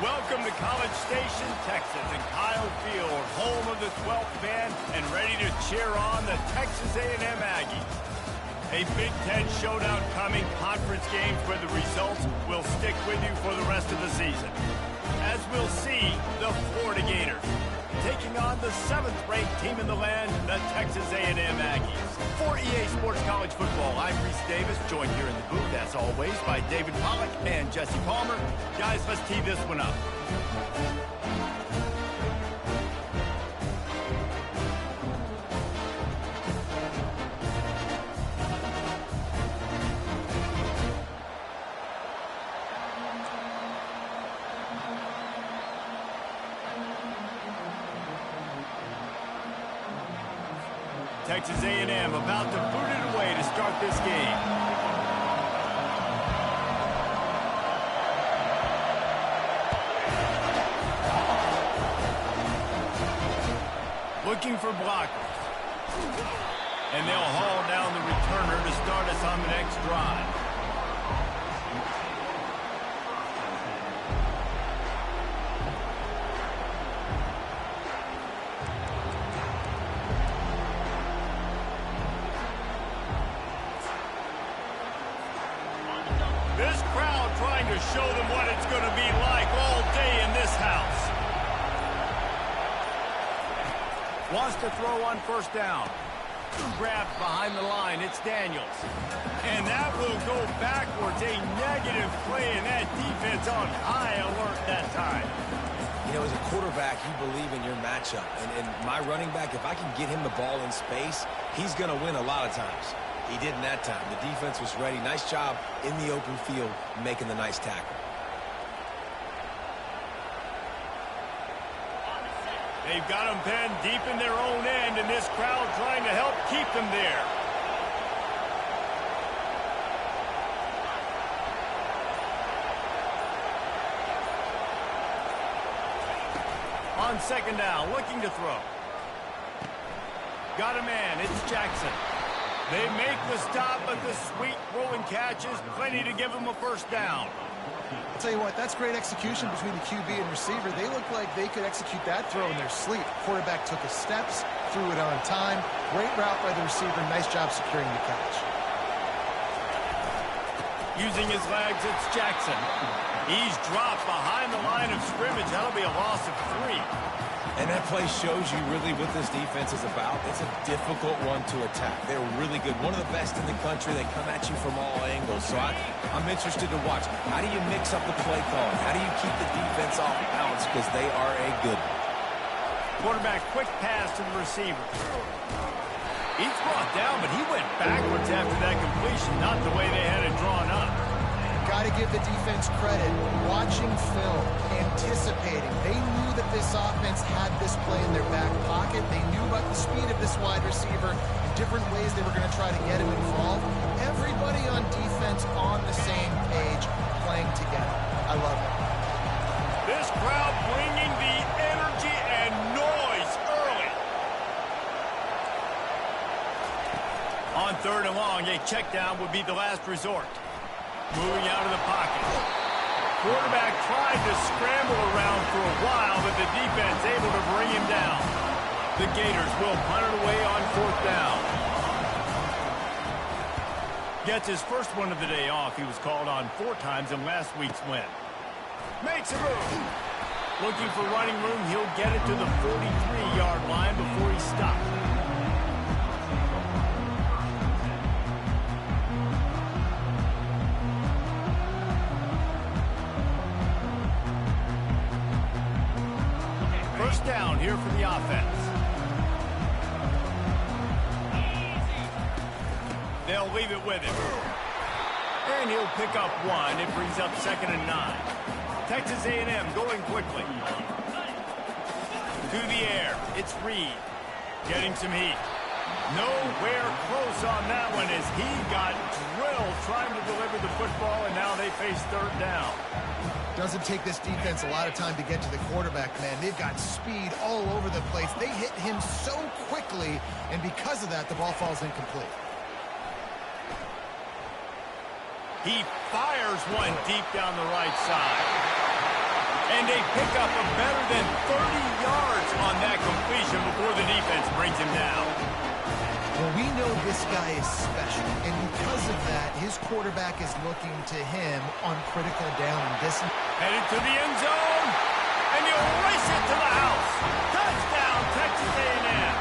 Welcome to College Station, Texas, and Kyle Field, home of the 12th man, and ready to cheer on the Texas A&M Aggies. A Big Ten showdown coming, conference games where the results will stick with you for the rest of the season. As we'll see, the Florida Gators taking on the 7th-ranked team in the land, the Texas A&M Aggies. For EA Sports College Football, I'm Reese Davis, joined here in the booth, as always, by David Pollack and Jesse Palmer. Guys, let's tee this one up. Texas A&M about to boot it away to start this game. Looking for blockers. And they'll haul down the returner to start us on the next drive. This crowd trying to show them what it's going to be like all day in this house. Wants to throw on first down. Grabs behind the line. It's Daniels. And that will go backwards. A negative play, and that defense on high alert that time. You know, as a quarterback, you believe in your matchup. And my running back, if I can get him the ball in space, he's going to win a lot of times. He didn't that time. The defense was ready. Nice job in the open field making the nice tackle. They've got them pinned deep in their own end, and this crowd trying to help keep them there. On second down, looking to throw. Got a man. It's Jackson. They make the stop, but the sweet throwing catch is plenty to give them a first down. I'll tell you what, that's great execution between the QB and receiver. They look like they could execute that throw in their sleep. Quarterback took his steps, threw it on time. Great route by the receiver. Nice job securing the catch. Using his legs, it's Jackson. He's dropped behind the line of scrimmage. That'll be a loss of 3. And that play shows you really what this defense is about. It's a difficult one to attack. They're really good. One of the best in the country. They come at you from all angles. So I'm interested to watch. How do you mix up the play calling? How do you keep the defense off balance? Because they are a good one. Quarterback, quick pass to the receiver. He's brought down, but he went backwards after that completion. Not the way they had it drawn up. Got to give the defense credit. Watching film, anticipating. They knew that this offense had this play in their back pocket. They knew about the speed of this wide receiver and different ways they were going to try to get him involved. Everybody on defense on the same page, playing together. I love it. This crowd bringing the energy and noise early. On third and long, a check down would be the last resort. Moving out of the pocket. Quarterback tried to scramble around for a while, but the defense able to bring him down. The Gators will punt it away on fourth down. Gets his first one of the day off. He was called on 4 times in last week's win. Makes a move. Looking for running room. He'll get it to the 43-yard line before he stops. First down here for the offense. They'll leave it with him. And he'll pick up 1. It brings up 2nd and 9. Texas A&M going quickly. To the air. It's Reed. Getting some heat. Nowhere close on that one as he got drilled trying to deliver the football, and now they face third down. Doesn't take this defense a lot of time to get to the quarterback, man. They've got speed all over the place. They hit him so quickly, and because of that, the ball falls incomplete. He fires one deep down the right side. And a pickup of better than 30 yards on that completion before the defense brings him down. Well, we know this guy is special, and because of that, his quarterback is looking to him on critical down and distance. Headed to the end zone, and he'll race it to the house. Touchdown, Texas A&M.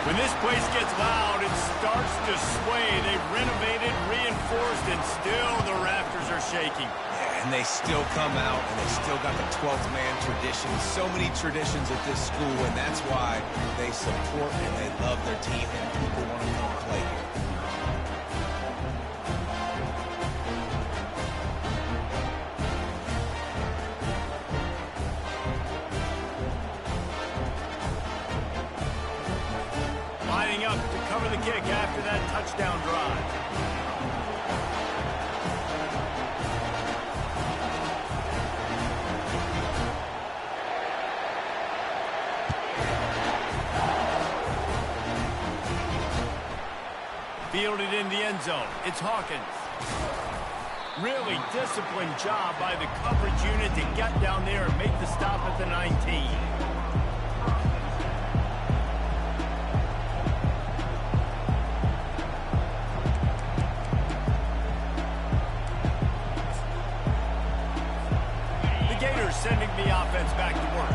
When this place gets loud, it starts to sway. They've renovated, reinforced, and still the rafters are shaking. Yeah, and they still come out, and they still got the 12th man tradition. So many traditions at this school, and that's why they support and they love their team, and people want to come play here. Lining up to cover the kick after that touchdown drive. Fielded in the end zone. It's Hawkins. Really disciplined job by the coverage unit to get down there and make the stop at the 19. Sending the offense back to work.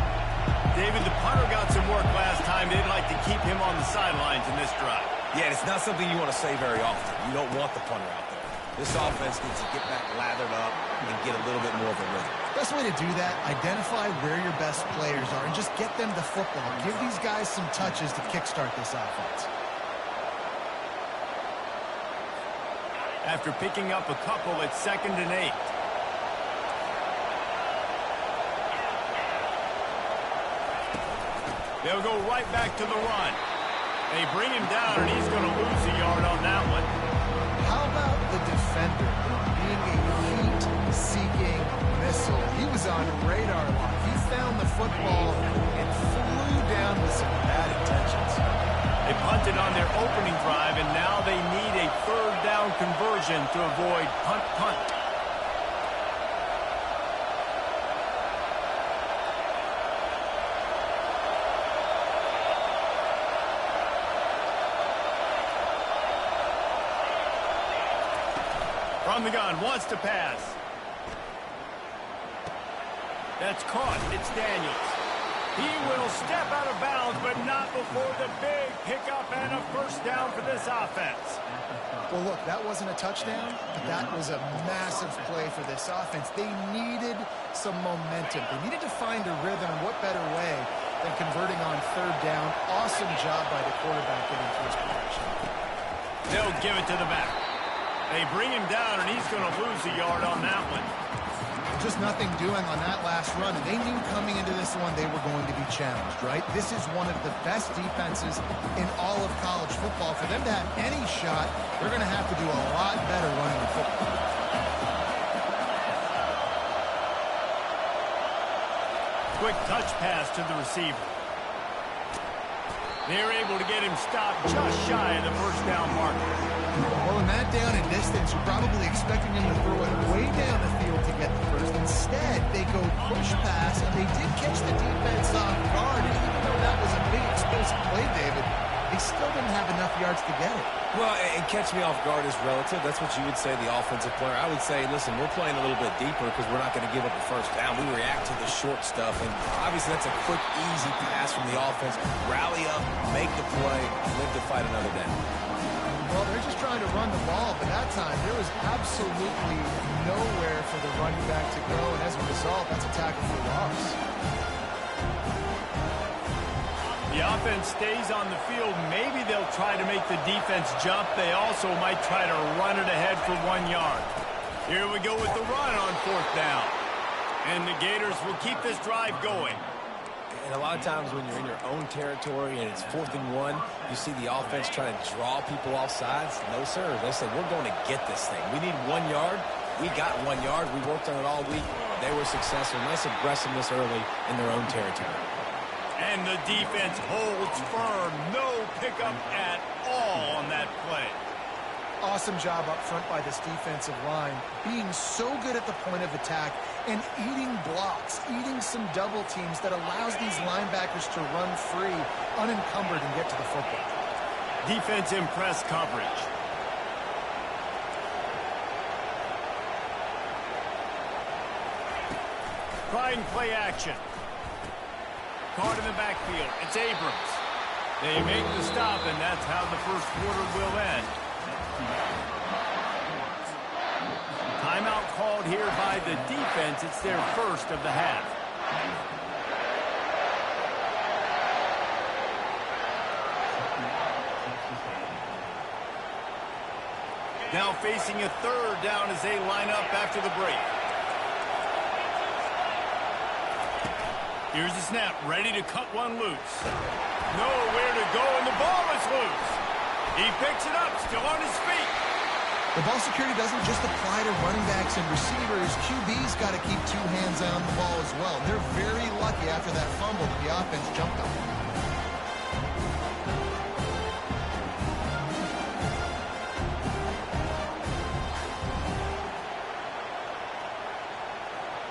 David, the punter got some work last time. They'd like to keep him on the sidelines in this drive. Yeah, it's not something you want to say very often. You don't want the punter out there. This offense needs to get back lathered up and get a little bit more of a rhythm. Best way to do that, identify where your best players are and just get them the football. Give these guys some touches to kickstart this offense. After picking up a couple, it's 2nd and 8. They'll go right back to the run. They bring him down, and he's going to lose a yard on that one. How about the defender being a heat-seeking missile? He was on radar lock. He found the football and flew down with some bad intentions. They punted on their opening drive, and now they need a 3rd down conversion to avoid punt. From the gun, wants to pass. That's caught. It's Daniels. He will step out of bounds, but not before the big pickup and a 1st down for this offense. Well, look, that wasn't a touchdown, but that was a massive play for this offense. They needed some momentum. They needed to find a rhythm, and what better way than converting on 3rd down. Awesome job by the quarterback getting to his position. They'll give it to the back. They bring him down, and he's going to lose a yard on that one. Just nothing doing on that last run, and they knew coming into this one they were going to be challenged, right? This is one of the best defenses in all of college football. For them to have any shot, they're going to have to do a lot better running the football. Quick touch pass to the receiver. They're able to get him stopped just shy of the 1st down marker. Well, in that down and distance, you're probably expecting him to throw it way down the field to get the 1st. Instead, they go push pass, and they did catch the defense off guard. And even though that was a big explosive play, David, they still didn't have enough yards to get it. Well, and catch me off guard is relative. That's what you would say, the offensive player. I would say, listen, we're playing a little bit deeper because we're not going to give up a 1st down. We react to the short stuff, and obviously that's a quick, easy pass from the offense. Rally up, make the play, live to fight another down. Well, they're just trying to run the ball, but that time there was absolutely nowhere for the running back to go, and as a result, that's a tackle for loss. The offense stays on the field. Maybe they'll try to make the defense jump. They also might try to run it ahead for 1 yard. Here we go with the run on 4th down. And the Gators will keep this drive going. And a lot of times when you're in your own territory and it's 4th and 1, you see the offense trying to draw people off sides. No, sir. They said, we're going to get this thing. We need 1 yard. We got 1 yard. We worked on it all week. They were successful. Nice aggressiveness early in their own territory. And the defense holds firm. No pickup at all on that play. Awesome job up front by this defensive line, being so good at the point of attack and eating blocks, eating some double teams that allows these linebackers to run free, unencumbered, and get to the football. Defense in press coverage. Trying play action. Caught in the backfield. It's Abrams. They make the stop, and that's how the first quarter will end. Timeout called here by the defense. It's their first of the half. Now facing a third down as they line up after the break. Here's the snap, ready to cut one loose. Nowhere to go, and the ball is loose. He picks it up, still on his feet. The ball security doesn't just apply to running backs and receivers. QB's got to keep two hands on the ball as well. They're very lucky after that fumble that the offense jumped on.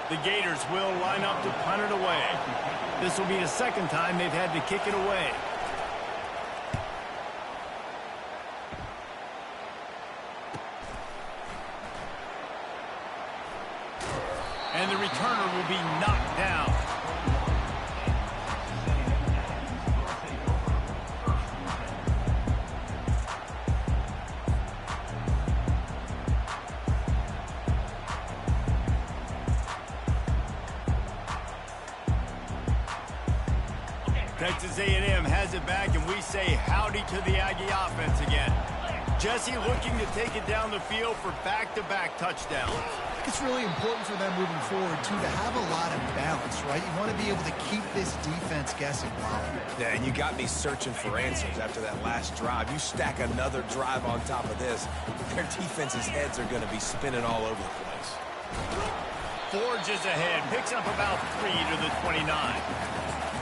The Gators will line up to punt it away. This will be the second time they've had to kick it away. And the returner will be knocked down. Texas A&M has it back, and we say howdy to the Aggie offense again. Jesse looking to take it down the field for back-to-back touchdowns. I think it's really important for them moving forward, too, to have a lot of balance, right? You want to be able to keep this defense guessing. Yeah, and you got me searching for answers after that last drive. You stack another drive on top of this, their defense's heads are going to be spinning all over the place. Forges ahead, picks up about 3 to the 29.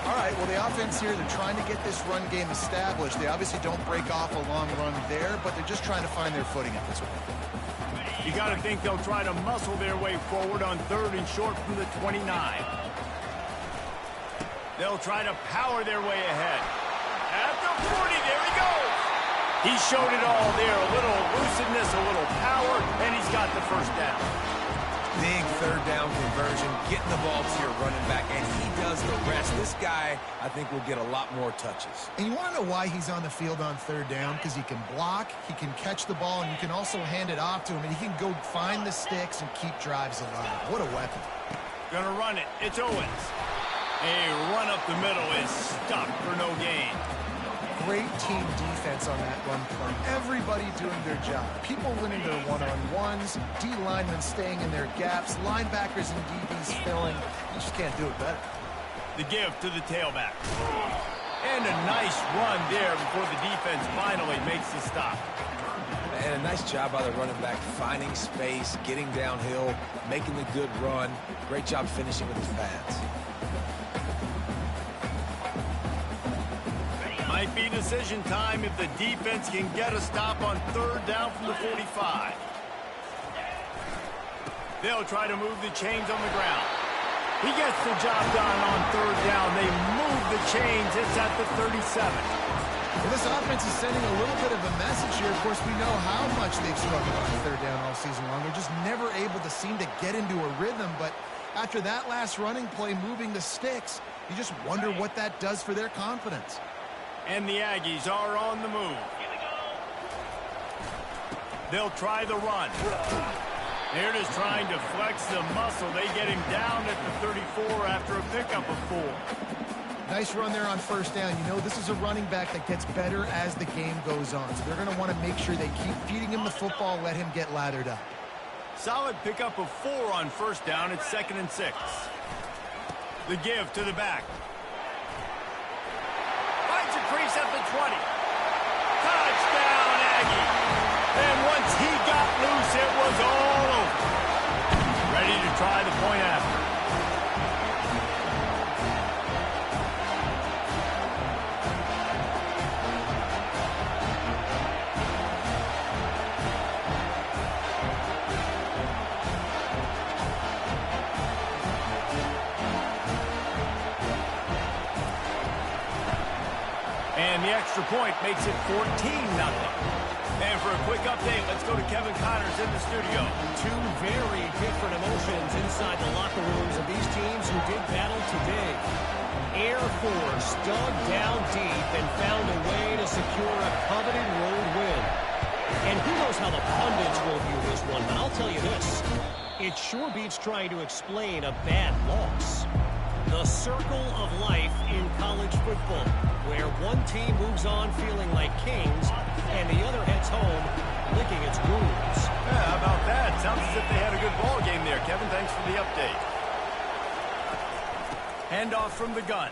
All right, well, the offense here, they're trying to get this run game established. They obviously don't break off a long run there, but they're just trying to find their footing at this point. You got to think they'll try to muscle their way forward on 3rd and short from the 29. They'll try to power their way ahead. At the 40, there he goes. He showed it all there, a little elusiveness, a little power, and he's got the first down. Big 3rd down conversion, getting the ball to your running back, and he does the rest. This guy, I think, will get a lot more touches. And you want to know why he's on the field on 3rd down? Because he can block, he can catch the ball, and you can also hand it off to him, and he can go find the sticks and keep drives alive. What a weapon. Gonna run it. It's Owens. A run up the middle is stuck for no gain. Great team defense on that run play. Everybody doing their job. People winning their one-on-ones, D linemen staying in their gaps, linebackers and DBs filling. You just can't do it better. The give to the tailback. And a nice run there before the defense finally makes the stop. And a nice job by the running back, finding space, getting downhill, making the good run. Great job finishing with his pads. Might be decision time if the defense can get a stop on 3rd down from the 45. They'll try to move the chains on the ground. He gets the job done on 3rd down. They move the chains. It's at the 37. Well, this offense is sending a little bit of a message here. Of course, we know how much they've struggled on 3rd down all season long. They're just never able to seem to get into a rhythm. But after that last running play, moving the sticks, you just wonder what that does for their confidence. And the Aggies are on the move. They'll try the run. They're just trying to flex the muscle. They get him down at the 34 after a pickup of 4. Nice run there on 1st down. You know, this is a running back that gets better as the game goes on. So they're going to want to make sure they keep feeding him the football, let him get lathered up. Solid pickup of 4 on 1st down. It's 2nd and 6. The give to the back. Finds a crease at the 20. Touchdown, Aggie. And once he got loose, it was all over. Ready to try the point after. And the extra point makes it 14-0. And for a quick update, let's go to Kevin Connors in the studio. Two very different emotions inside the locker rooms of these teams who did battle today. Air Force dug down deep and found a way to secure a coveted road win. And who knows how the pundits will view this one, but I'll tell you this. It sure beats trying to explain a bad loss. The circle of life in college football, where one team moves on feeling like kings and the other heads home licking its wounds. Yeah, how about that? Sounds as if they had a good ball game there. Kevin, thanks for the update. Handoff from the gun.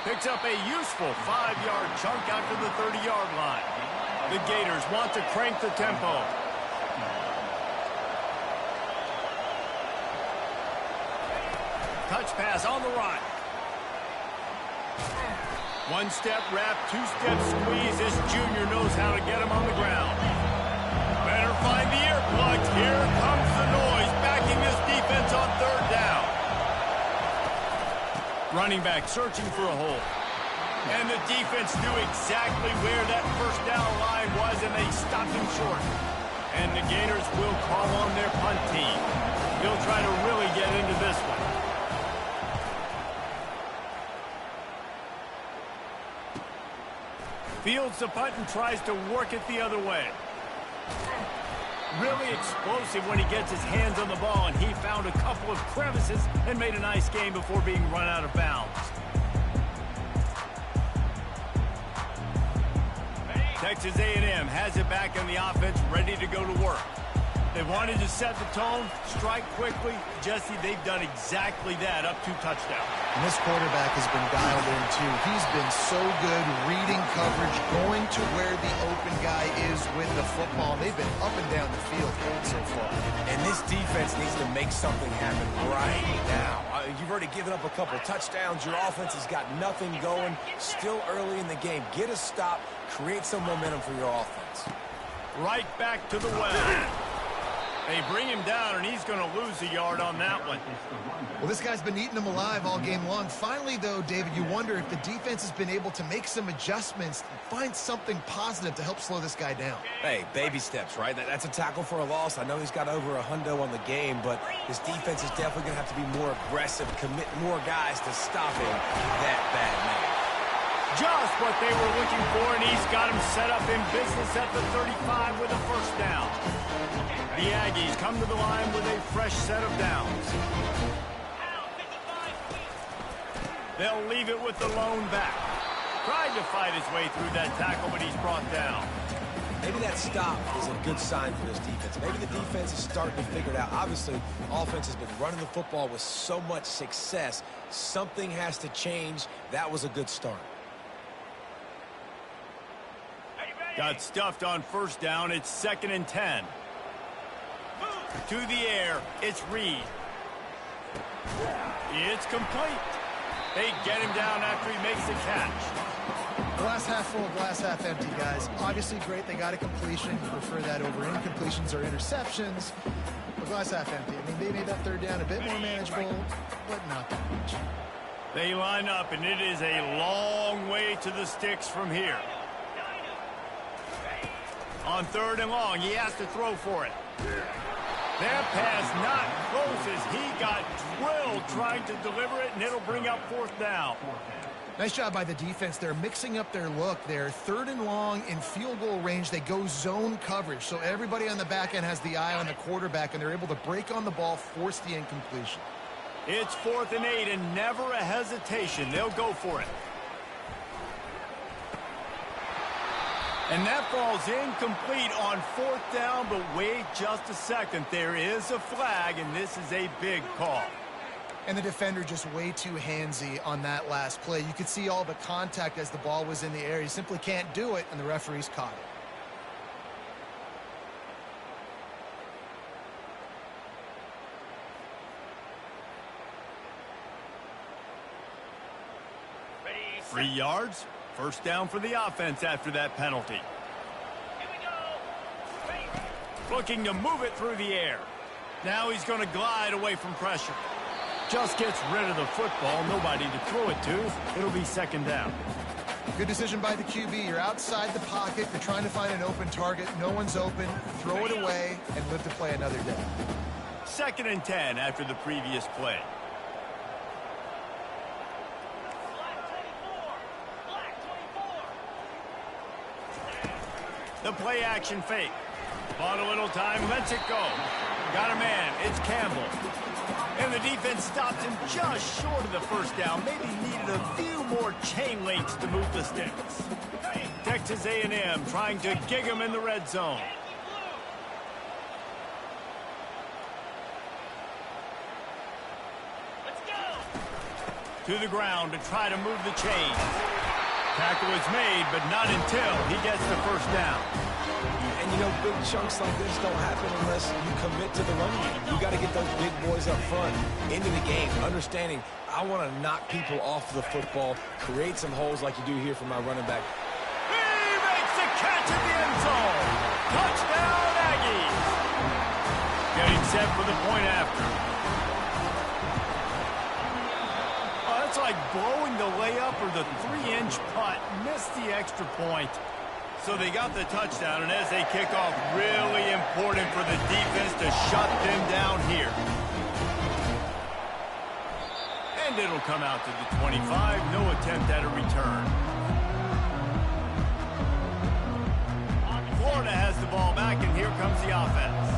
Picks up a useful 5-yard chunk after the 30-yard line. The Gators want to crank the tempo. Touch pass on the run. One-step wrap, two-step squeeze. This junior knows how to get him on the ground. Better find the earplugs. Here comes the noise, backing this defense on third down. Running back searching for a hole. And the defense knew exactly where that first down line was, and they stopped him short. And the Gators will call on their punt team. They'll try to really get into this one. Fields the punt and tries to work it the other way. Really explosive when he gets his hands on the ball, and he found a couple of crevices and made a nice game before being run out of bounds. Texas A&M has it back in the offense, ready to go to work. They wanted to set the tone, strike quickly. Jesse, they've done exactly that, up 2 touchdowns. And this quarterback has been dialed in, too. He's been so good reading coverage, going to where the open guy is with the football. They've been up and down the field so far. And this defense needs to make something happen right now. You've already given up a couple touchdowns. Your offense has got nothing going. Still early in the game. Get a stop. Create some momentum for your offense. Right back to the well. They bring him down, and he's going to lose a yard on that one. Well, this guy's been eating them alive all game long. Finally, though, David, you wonder if the defense has been able to make some adjustments, find something positive to help slow this guy down. Hey, baby steps, right? That's a tackle for a loss. I know he's got over a hundo on the game, but his defense is definitely going to have to be more aggressive, commit more guys to stopping that bad man. Just what they were looking for, and he's got him set up in business at the 35 with a first down. The Aggies come to the line with a fresh set of downs. They'll leave it with the lone back. Tried to fight his way through that tackle, but he's brought down. Maybe that stop is a good sign for this defense. Maybe the defense is starting to figure it out. Obviously, offense has been running the football with so much success. Something has to change. That was a good start. Got stuffed on first down. It's 2nd and 10. To the air, it's Reed. It's complete. They get him down after he makes the catch. Glass half full, glass half empty, guys. Obviously great, they got a completion. You prefer that over incompletions or interceptions. But glass half empty. I mean, they made that third down a bit more manageable, but not that much. They line up, and it is a long way to the sticks from here. On 3rd and long, he has to throw for it. That pass not close as he got drilled trying to deliver it, and it'll bring up 4th down. Nice job by the defense. They're mixing up their look there. 3rd and long in field goal range. They go zone coverage, so everybody on the back end has the eye on the quarterback, and they're able to break on the ball, force the incompletion. It's 4th and 8, and never a hesitation. They'll go for it. And that falls incomplete on 4th down, but wait just a second. There is a flag, and this is a big call. And the defender just way too handsy on that last play. You could see all the contact as the ball was in the air. He simply can't do it, and the referees caught it. Ready, 3 yards. First down for the offense after that penalty. Here we go. Looking to move it through the air. Now he's going to glide away from pressure. Just gets rid of the football. Nobody to throw it to. It'll be second down. Good decision by the QB. You're outside the pocket. You're trying to find an open target. No one's open. Throw it away and live to play another day. 2nd and 10 after the previous play. The play action fake. Bought a little time, lets it go. Got a man, it's Campbell. And the defense stopped him just short of the first down. Maybe needed a few more chain links to move the sticks. Texas A&M trying to gig him in the red zone. Let's go. To the ground to try to move the chain. Tackle is made, but not until he gets the first down. And, you know, big chunks like this don't happen unless you commit to the run game. You got to get those big boys up front into the game, understanding I want to knock people off the football, create some holes like you do here for my running back. He makes the catch in the end zone. Touchdown, Aggies. Getting set for the point after. Oh, that's like blowing the layup or the 3-inch putt. Missed the extra point. So they got the touchdown, and as they kick off, really important for the defense to shut them down here. And it'll come out to the 25. No attempt at a return. Florida has the ball back, and here comes the offense.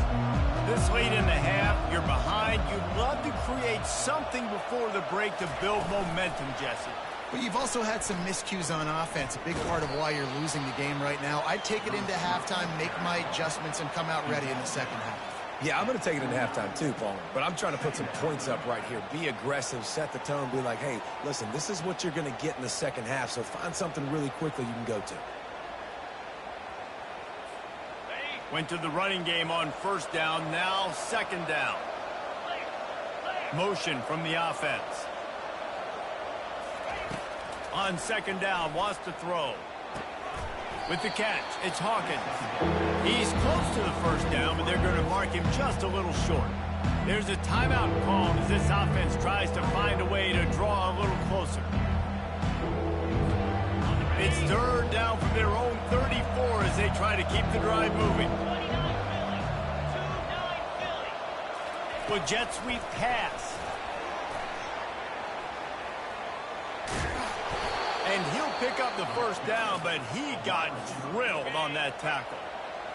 This late in the half, you're behind. You'd love to create something before the break to build momentum, Jesse. But you've also had some miscues on offense, a big part of why you're losing the game right now. I'd take it into halftime, make my adjustments, and come out ready in the second half. Yeah, I'm going to take it into halftime too, Paul. But I'm trying to put some points up right here. Be aggressive, set the tone, be like, hey, listen, this is what you're going to get in the second half, so find something really quickly you can go to. Went to the running game on first down, now second down. Motion from the offense. On second down, wants to throw. With the catch, it's Hawkins. He's close to the first down, but they're going to mark him just a little short. There's a timeout called as this offense tries to find a way to draw a little closer. It's third down from their own 34 as they try to keep the drive moving. With jet sweep pass. And he'll pick up the first down, but he got drilled on that tackle.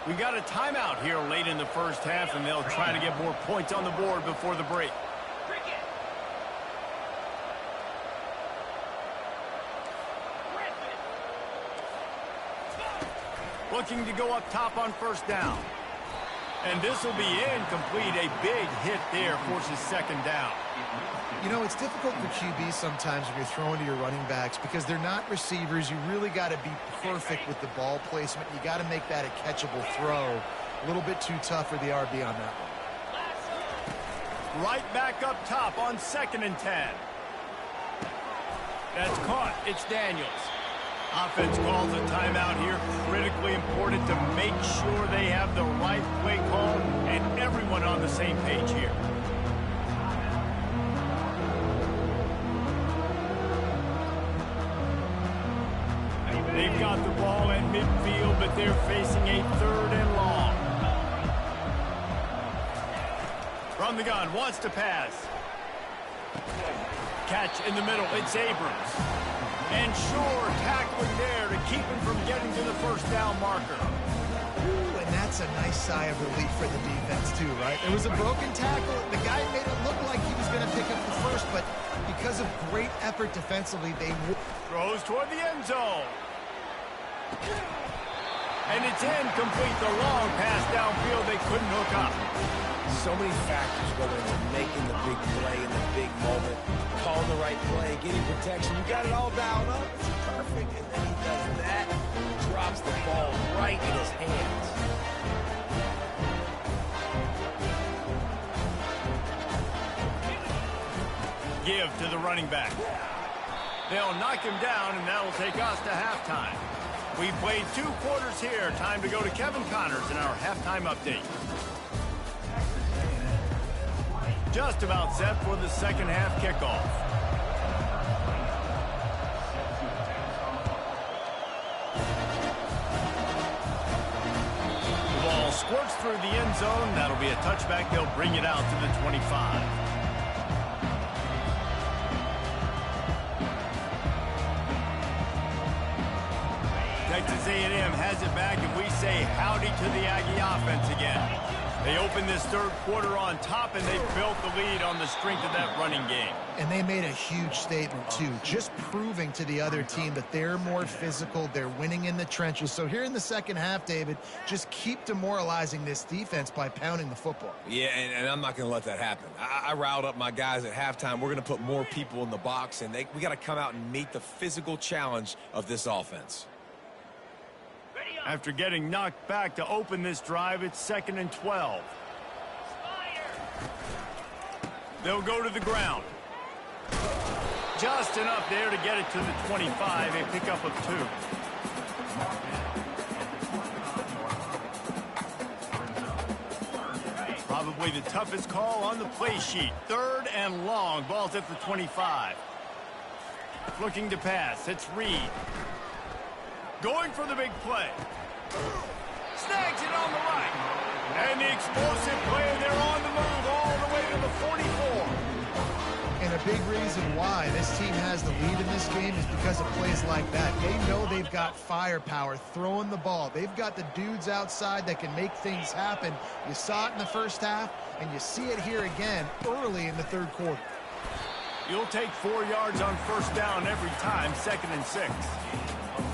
We got a timeout here late in the first half, and they'll try to get more points on the board before the break. Looking to go up top on first down. And this will be incomplete. A big hit there forces second down. You know, it's difficult for QB sometimes when you're throwing to your running backs because they're not receivers. You really got to be perfect with the ball placement. You got to make that a catchable throw. A little bit too tough for the RB on that one. Right back up top on 2nd and 10. That's caught. It's Daniels. Offense calls a timeout here. Critically important to make sure they have the right play call and everyone on the same page here. They've got the ball at midfield, but they're facing a 3rd and long. From the gun, wants to pass. Catch in the middle, it's Abrams. And Shore tackling there to keep him from getting to the first down marker. Ooh, and that's a nice sigh of relief for the defense too, right? There was a broken tackle. The guy made it look like he was going to pick up the first, but because of great effort defensively, they throws toward the end zone. And it's incomplete. The long pass downfield, they couldn't hook up. So many factors go into making the big play in the big moment, calling the right play, getting protection. You got it all dialed up. It's perfect. And then he does that, drops the ball right in his hands. Give to the running back. They'll knock him down, and that'll take us to halftime. We've played 2 quarters here. Time to go to Kevin Connors in our halftime update. just about set for the second half kickoff. The ball squirts through the end zone. That'll be a touchback. They'll bring it out to the 25. Texas A&M has it back, and we say howdy to the Aggie offense again. They opened this third quarter on top, and they built the lead on the strength of that running game. And they made a huge statement, too, just proving to the other team that they're more physical, they're winning in the trenches. So here in the second half, David, just keep demoralizing this defense by pounding the football. Yeah, and I'm not going to let that happen. I riled up my guys at halftime. We're going to put more people in the box, and we got to come out and meet the physical challenge of this offense. After getting knocked back to open this drive, it's 2nd and 12. They'll go to the ground. Just enough there to get it to the 25, a pickup of 2. Probably the toughest call on the play sheet. 3rd and long. Ball's at the 25. Looking to pass. It's Reed. Going for the big play. Snags it on the right. And the explosive play. They're on the move all the way to the 44. And a big reason why this team has the lead in this game is because of plays like that. They know they've got firepower throwing the ball. They've got the dudes outside that can make things happen. You saw it in the first half, and you see it here again early in the third quarter. You'll take 4 yards on first down every time, 2nd and 6.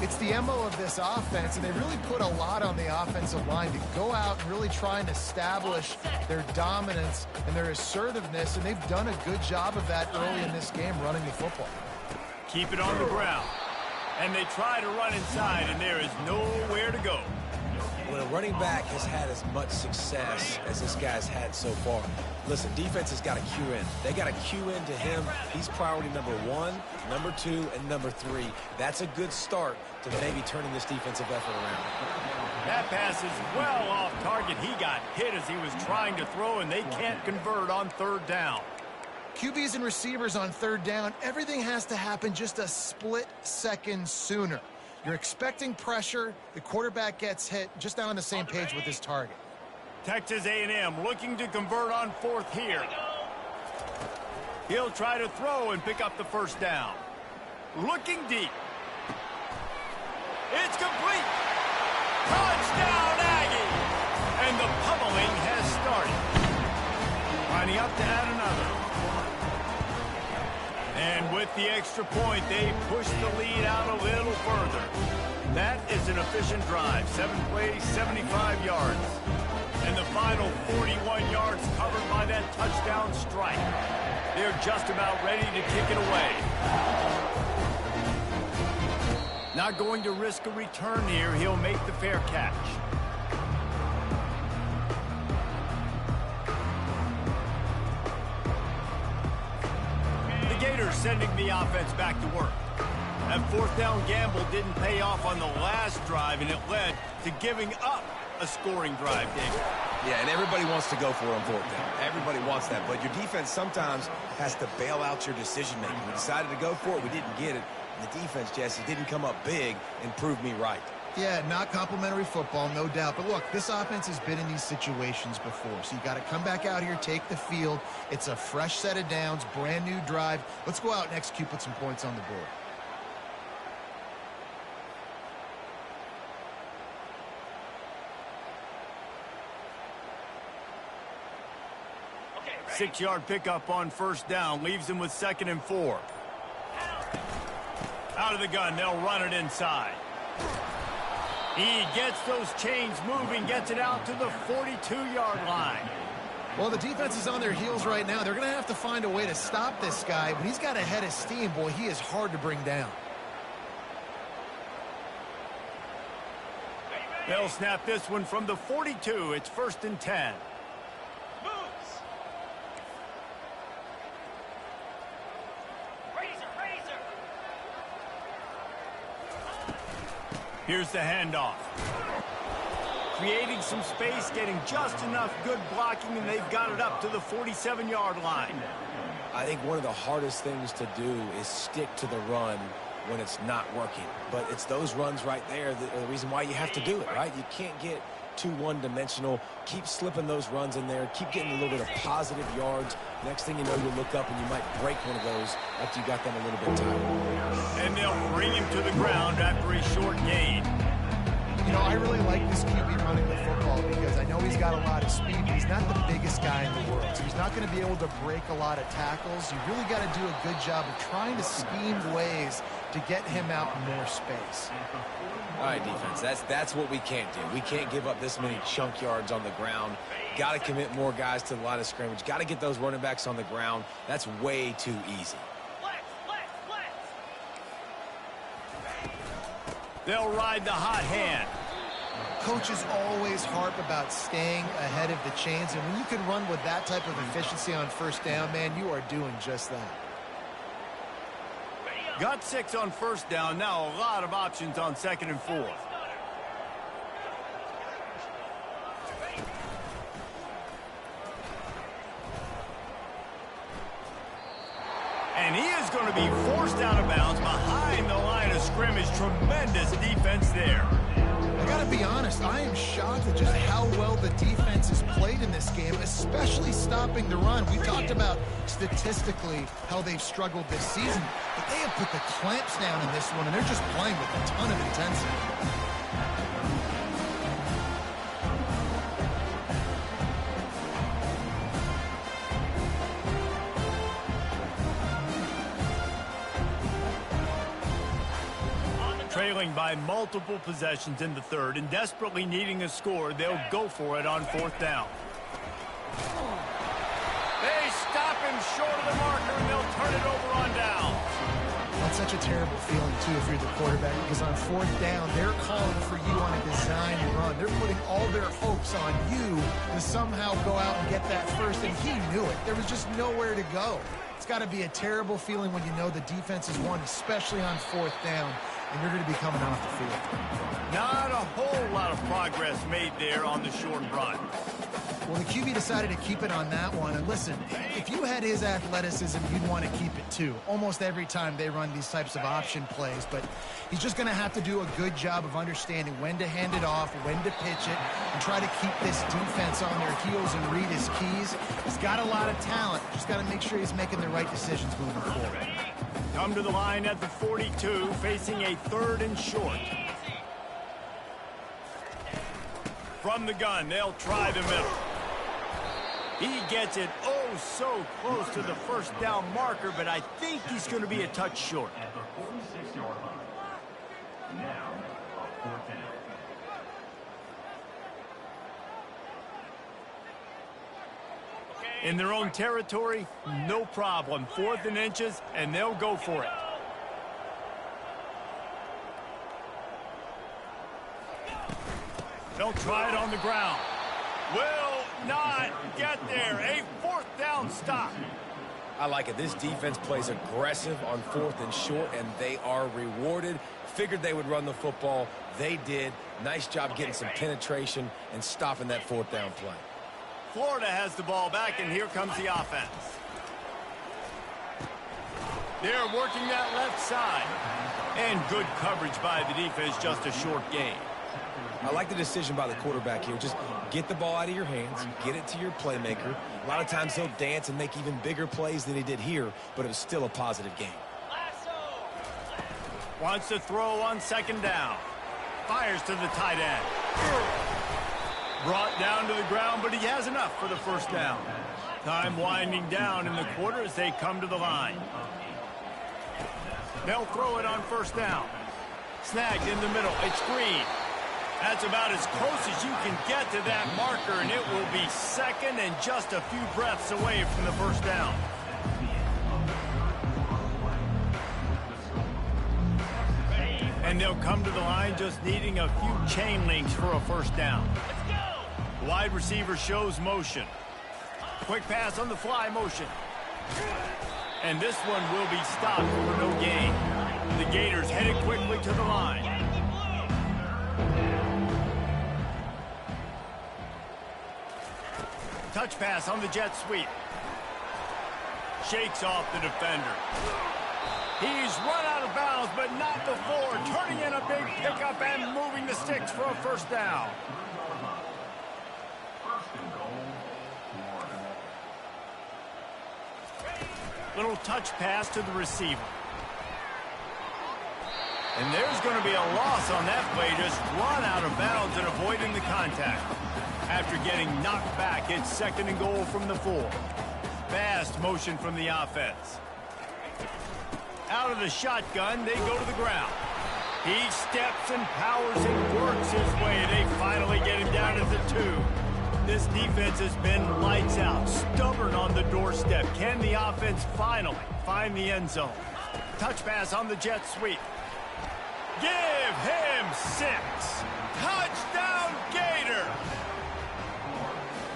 It's the MO of this offense, and they really put a lot on the offensive line to go out and really try and establish their dominance and their assertiveness, and they've done a good job of that early in this game running the football. Keep it on the ground. And they try to run inside, and there is nowhere to go. When a running back has had as much success as this guy's had so far, listen, defense has got to cue in. They got to cue into him. He's priority number 1, number 2, and number 3. That's a good start to maybe turning this defensive effort around. That pass is well off target. He got hit as he was trying to throw, and they can't convert on 3rd down. QBs and receivers on 3rd down, everything has to happen just a split second sooner. You're expecting pressure. The quarterback gets hit. Just not on the same page with his target. Texas A&M looking to convert on 4th here. He'll try to throw and pick up the first down. Looking deep. It's complete. Touchdown, Aggie. And the pummeling has started. Lining up to add another. And with the extra point, they push the lead out a little further. That is an efficient drive. 7 plays, 75 yards. And the final 41 yards covered by that touchdown strike. They're just about ready to kick it away. Not going to risk a return here. He'll make the fair catch. The Gators sending the offense back to work. That 4th down gamble didn't pay off on the last drive, and it led to giving up a scoring drive, David. Yeah, and everybody wants to go for it on 4th down. Everybody wants that, but your defense sometimes has to bail out your decision-making. We decided to go for it. We didn't get it. And the defense, Jesse, didn't come up big and prove me right. Yeah, not complimentary football, no doubt. But look, this offense has been in these situations before. So you got to come back out here, take the field. It's a fresh set of downs, brand new drive. Let's go out and execute, put some points on the board. Okay, 6-yard pickup on first down. Leaves them with 2nd and 4. Out of the gun, they'll run it inside. He gets those chains moving, gets it out to the 42-yard line. Well, the defense is on their heels right now. They're going to have to find a way to stop this guy. When he's got a head of steam, boy, he is hard to bring down. They'll snap this one from the 42. It's 1st and 10. Here's the handoff. creating some space, getting just enough good blocking, and they've got it up to the 47-yard line. I think one of the hardest things to do is stick to the run when it's not working. But it's those runs right there that are the reason why you have to do it, right? You can't get too one-dimensional. Keep slipping those runs in there. Keep getting a little bit of positive yards. Next thing you know, you look up and you might break one of those after you got them a little bit tired. And they'll bring him to the ground after a short gain. You know, I really like this QB running the football because I know he's got a lot of speed, but he's not the biggest guy in the world. So he's not going to be able to break a lot of tackles. You really got to do a good job of trying to scheme ways to get him out in more space. All right, defense, that's what we can't do. We can't give up this many chunk yards on the ground. Got to commit more guys to the line of scrimmage. Got to get those running backs on the ground. That's way too easy. They'll ride the hot hand. Coaches always harp about staying ahead of the chains, and when you can run with that type of efficiency on first down, man, you are doing just that. Got 6 on first down. Now a lot of options on 2nd and 4. And he is going to be forced out of bounds behind the line of scrimmage. Tremendous defense there. I got to be honest, I am shocked at just how well the defense has played in this game, especially stopping the run. We talked about statistically how they've struggled this season, but they have put the clamps down in this one, and they're just playing with a ton of intensity. Trailing by multiple possessions in the 3rd and desperately needing a score, they'll go for it on 4th down. They stop him short of the marker, and they'll turn it over on down. That's such a terrible feeling, too, if you're the quarterback, because on 4th down, they're calling for you on a design run. They're putting all their hopes on you to somehow go out and get that first, and he knew it. There was just nowhere to go. It's got to be a terrible feeling when you know the defense has won, especially on 4th down, and you're going to be coming off the field. Not a whole lot of progress made there on the short run. Well, the QB decided to keep it on that one. And listen, if you had his athleticism, you'd want to keep it too. Almost every time they run these types of option plays. But he's just going to have to do a good job of understanding when to hand it off, when to pitch it, and try to keep this defense on their heels and read his keys. He's got a lot of talent. Just got to make sure he's making the right decisions moving forward. Come to the line at the 42, facing a 3rd and short. From the gun, they'll try the middle. He gets it oh so close to the first down marker, but I think he's going to be a touch short. In their own territory, no problem. 4th and inches, and they'll go for it. They'll try it on the ground. Will not get there. A 4th down stop. I like it. This defense plays aggressive on 4th and short, and they are rewarded. Figured they would run the football. They did. Nice job getting some penetration and stopping that 4th down play. Florida has the ball back, and here comes the offense. They're working that left side. And good coverage by the defense, just a short gain. I like the decision by the quarterback here. Just get the ball out of your hands, get it to your playmaker. A lot of times he'll dance and make even bigger plays than he did here, but it was still a positive game. Wants to throw on 2nd down. Fires to the tight end. Brought down to the ground, but he has enough for the first down. Time winding down in the quarter as they come to the line. They'll throw it on 1st down. Snagged in the middle. It's Green. That's about as close as you can get to that marker, and it will be 2nd and just a few breaths away from the first down. And they'll come to the line just needing a few chain links for a first down. Wide receiver shows motion. Quick pass on the fly motion. And this one will be stopped for no gain. The Gators headed quickly to the line. touch pass on the jet sweep. Shakes off the defender. He's run out of bounds, but not before turning in a big pickup and moving the sticks for a first down. Little touch pass to the receiver. And there's going to be a loss on that play, just run out of bounds and avoiding the contact. After getting knocked back, it's 2nd and goal from the 4. Fast motion from the offense. Out of the shotgun, they go to the ground. He steps and powers and works his way. They finally get him down to the 2. This defense has been lights out, stubborn on the doorstep. Can the offense finally find the end zone? Touch pass on the jet sweep. Give him 6. Touchdown, Gator!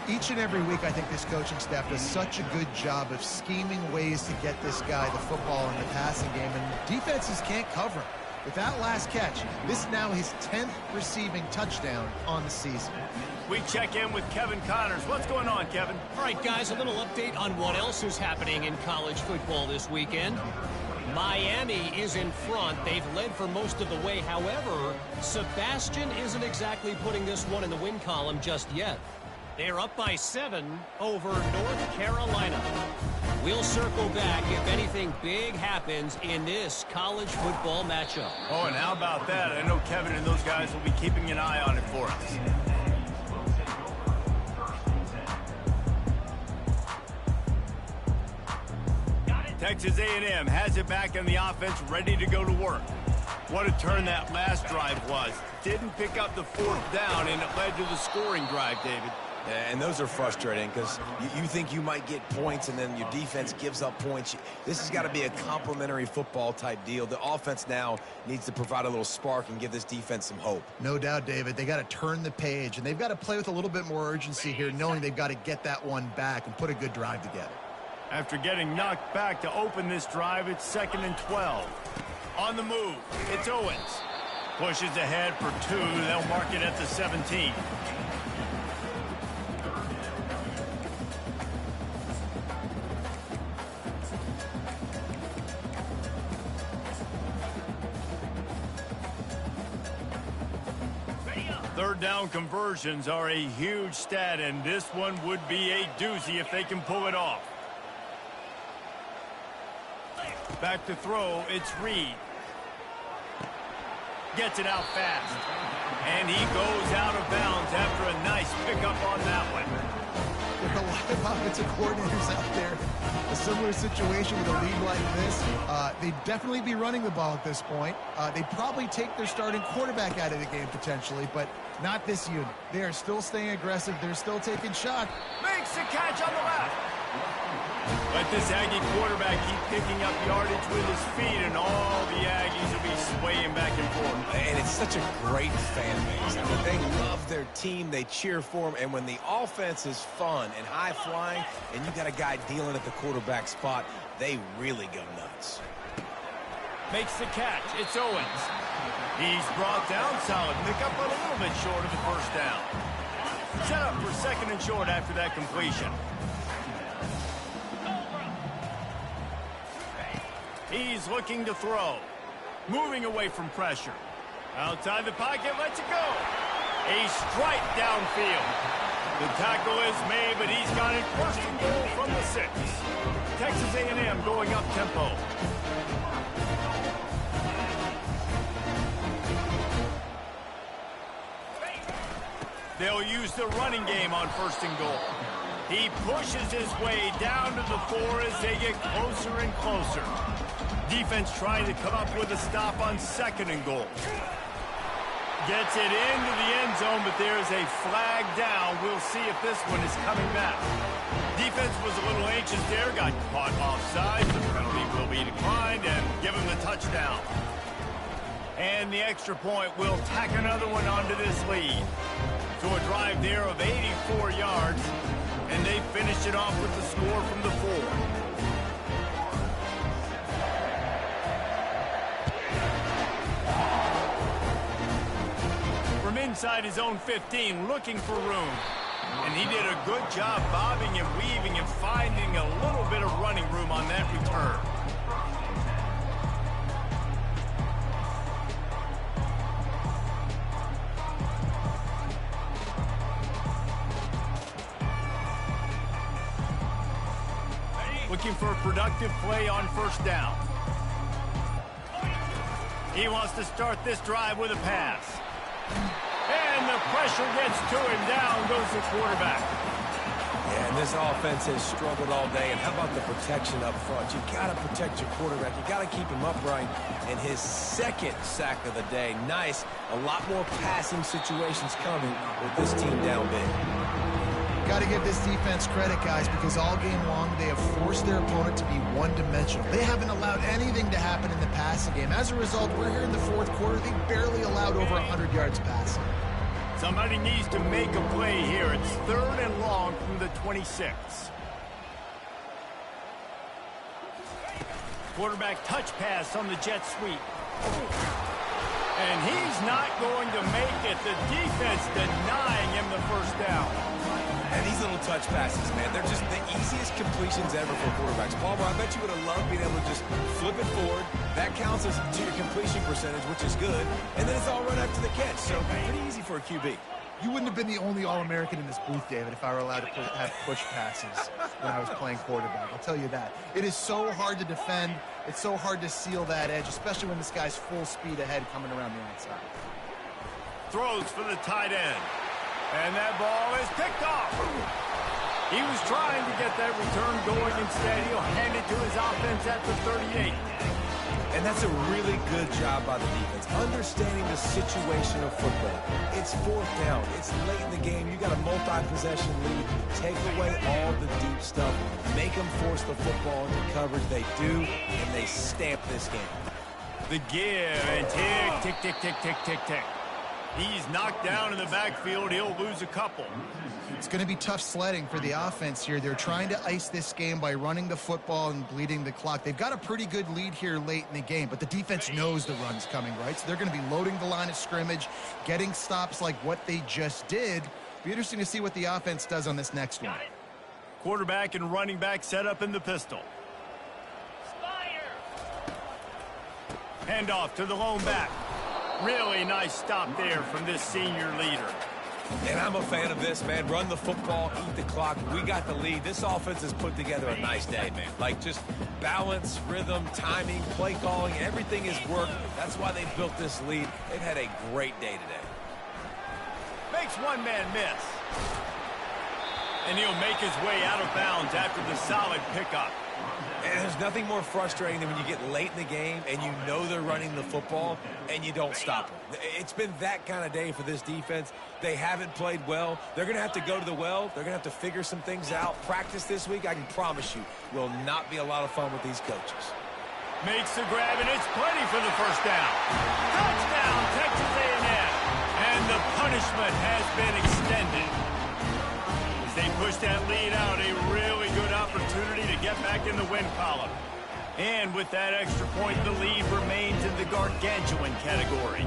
Each and every week, I think this coaching staff does such a good job of scheming ways to get this guy the football in the passing game, and defenses can't cover him. With that last catch, this is now his 10th receiving touchdown on the season. We check in with Kevin Connors. What's going on, Kevin? All right, guys, a little update on what else is happening in college football this weekend. Miami is in front. They've led for most of the way. However, Sebastian isn't exactly putting this one in the win column just yet. They're up by 7 over North Carolina. We'll circle back if anything big happens in this college football matchup. Oh, and how about that? I know Kevin and those guys will be keeping an eye on it for us. Texas A&M has it back and the offense ready to go to work. What a turn that last drive was. Didn't pick up the 4th down, and it led to the scoring drive, David. And those are frustrating because you think you might get points and then your defense gives up points. This has got to be a complimentary football type deal. The offense now needs to provide a little spark and give this defense some hope. No doubt, David. They got to turn the page, and they've got to play with a little bit more urgency here, knowing they've got to get that one back and put a good drive together. After getting knocked back to open this drive, it's 2nd and 12. On the move, it's Owens. Pushes ahead for 2. They'll mark it at the 17. Third down conversions are a huge stat, and this one would be a doozy if they can pull it off. Back to throw, it's Reed. Gets it out fast. And he goes out of bounds after a nice pickup on that one. There are a lot of offensive coordinators out there. A similar situation with a league like this. They'd definitely be running the ball at this point. They'd probably take their starting quarterback out of the game potentially, but not this unit. They are still staying aggressive. They're still taking shots. Makes the catch on the left. Let this Aggie quarterback keep picking up yardage with his feet, and all the Aggies will be swaying back and forth. And it's such a great fan base. I mean, they love their team. They cheer for them. And when the offense is fun and high-flying, and you got a guy dealing at the quarterback spot, they really go nuts. Makes the catch. It's Owens. He's brought down solid. Pick up a little bit short of the first down. Set up for 2nd and short after that completion. He's looking to throw. Moving away from pressure. Outside the pocket, lets it go. A strike downfield. The tackle is made, but he's got it 1st and goal from the 6. Texas A&M going up tempo. They'll use the running game on 1st and goal. He pushes his way down to the 4 as they get closer and closer. Defense trying to come up with a stop on 2nd and goal. Gets it into the end zone, but there's a flag down. We'll see if this one is coming back. Defense was a little anxious there, got caught offside. The penalty will be declined and give him the touchdown. And the extra point will tack another one onto this lead. So a drive there of 84 yards, and they finished it off with the score from the 4. Inside his own 15, looking for room. And he did a good job bobbing and weaving and finding a little bit of running room on that return. Looking for a productive play on first down. He wants to start this drive with a pass. And the pressure gets to him. Down goes the quarterback. Yeah, and this offense has struggled all day. And how about the protection up front? You got to protect your quarterback. You got to keep him upright. And his second sack of the day. Nice. A lot more passing situations coming with this team down big. Got to give this defense credit, guys, because all game long they have forced their opponent to be one-dimensional. They haven't allowed anything to happen in the passing game. As a result, we're here in the fourth quarter. They barely allowed over 100 yards passing. Somebody needs to make a play here. It's 3rd and long from the 26. Quarterback touch pass on the jet sweep. And he's not going to make it. The defense denying him the first down. And these little touch passes, man, they're just the easiest completions ever for quarterbacks. Palmer, I bet you would have loved being able to just flip it forward. That counts as to your completion percentage, which is good. And then it's all run after the catch. So pretty easy for a QB. You wouldn't have been the only All-American in this booth, David, if I were allowed to have push passes when I was playing quarterback. I'll tell you that. It is so hard to defend. It's so hard to seal that edge, especially when this guy's full speed ahead coming around the outside. Throws for the tight end. And that ball is picked off. He was trying to get that return going. Instead, he'll hand it to his offense at the 38. And that's a really good job by the defense, understanding the situation of football. It's 4th down. It's late in the game. You got a multi-possession lead. Take away all the deep stuff. Make them force the football into coverage. They do, and they stamp this game. The give and tick, tick, tick, tick, tick, tick, tick. He's knocked down in the backfield. He'll lose a couple. It's going to be tough sledding for the offense here. They're trying to ice this game by running the football and bleeding the clock. They've got a pretty good lead here late in the game, but the defense knows the run's coming, right? So they're going to be loading the line of scrimmage, getting stops like what they just did. Be interesting to see what the offense does on this next one. Quarterback and running back set up in the pistol. Handoff to the lone back. Really nice stop there from this senior leader. And I'm a fan of this, man. Run the football, eat the clock. We got the lead. This offense has put together a nice day, man. Like, just balance, rhythm, timing, play calling, everything has worked. That's why they built this lead. They've had a great day today. Makes one man miss. And he'll make his way out of bounds after the solid pickup. And there's nothing more frustrating than when you get late in the game and you know they're running the football and you don't stop them. It's been that kind of day for this defense. They haven't played well. They're going to have to go to the well. They're going to have to figure some things out. Practice this week, I can promise you, will not be a lot of fun with these coaches. Makes the grab, and it's plenty for the first down. Touchdown, Texas A&M. And the punishment has been extended. As they push that lead out, a really good opportunity to get back in the win column. And with that extra point, the lead remains in the gargantuan category.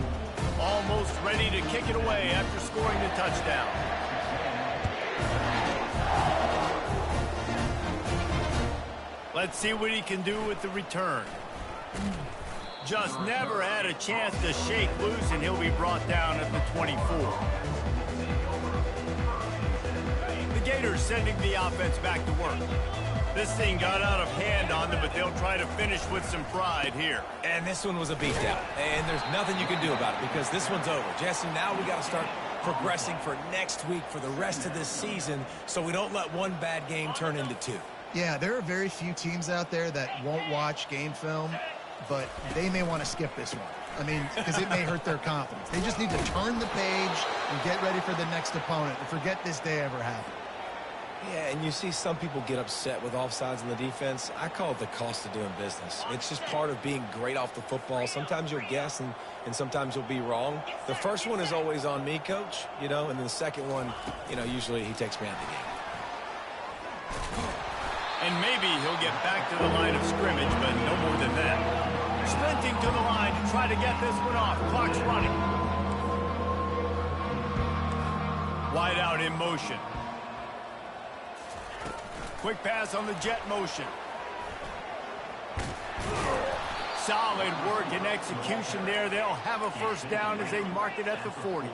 Almost ready to kick it away after scoring the touchdown. Let's see what he can do with the return. Just never had a chance to shake loose, and he'll be brought down at the 24. The Gators sending the offense back to work. This thing got out of hand on them, but they'll try to finish with some pride here. And this one was a beatdown, and there's nothing you can do about it because this one's over. Jesse, now we got to start progressing for next week, for the rest of this season, so we don't let one bad game turn into two. Yeah, there are very few teams out there that won't watch game film, but they may want to skip this one. I mean, because it may hurt their confidence. They just need to turn the page and get ready for the next opponent and forget this day ever happened. Yeah, and you see some people get upset with offsides in the defense. I call it the cost of doing business. It's just part of being great off the football. Sometimes you'll guess and sometimes you'll be wrong. The first one is always on me, Coach, and then the second one, usually he takes me out of the game. And maybe he'll get back to the line of scrimmage, but no more than that. Sprinting to the line to try to get this one off. Clock's running. Wide out in motion. Quick pass on the jet motion. Solid work and execution there. They'll have a first down as they mark it at the 40.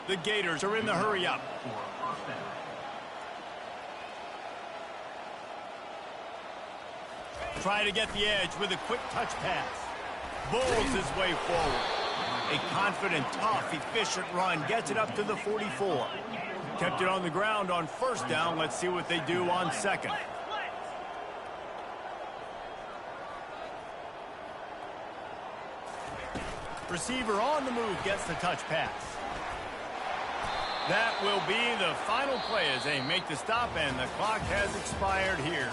The Gators are in the hurry-up. Try to get the edge with a quick touch pass. Bulls his way forward. A confident, tough, efficient run gets it up to the 44. Kept it on the ground on first down. Let's see what they do on second. Receiver on the move gets the touch pass. That will be the final play as they make the stop, and the clock has expired here.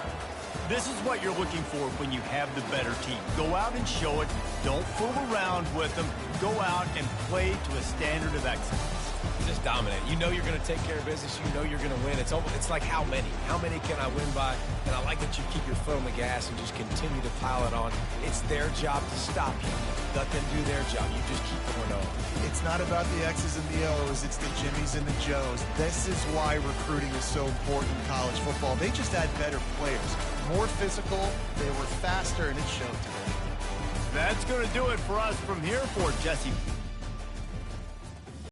This is what you're looking for when you have the better team. Go out and show it. Don't fool around with them. Go out and play to a standard of excellence. Just dominate. You know you're going to take care of business. You know you're going to win. It's like how many? How many can I win by? And I like that you keep your foot on the gas and just continue to pile it on. It's their job to stop you. Let them do their job. You just keep going on. It's not about the X's and the O's. It's the Jimmies and the Joes. This is why recruiting is so important in college football. They just had better players. More physical. They were faster, and it showed today. That's going to do it for us from here for Jesse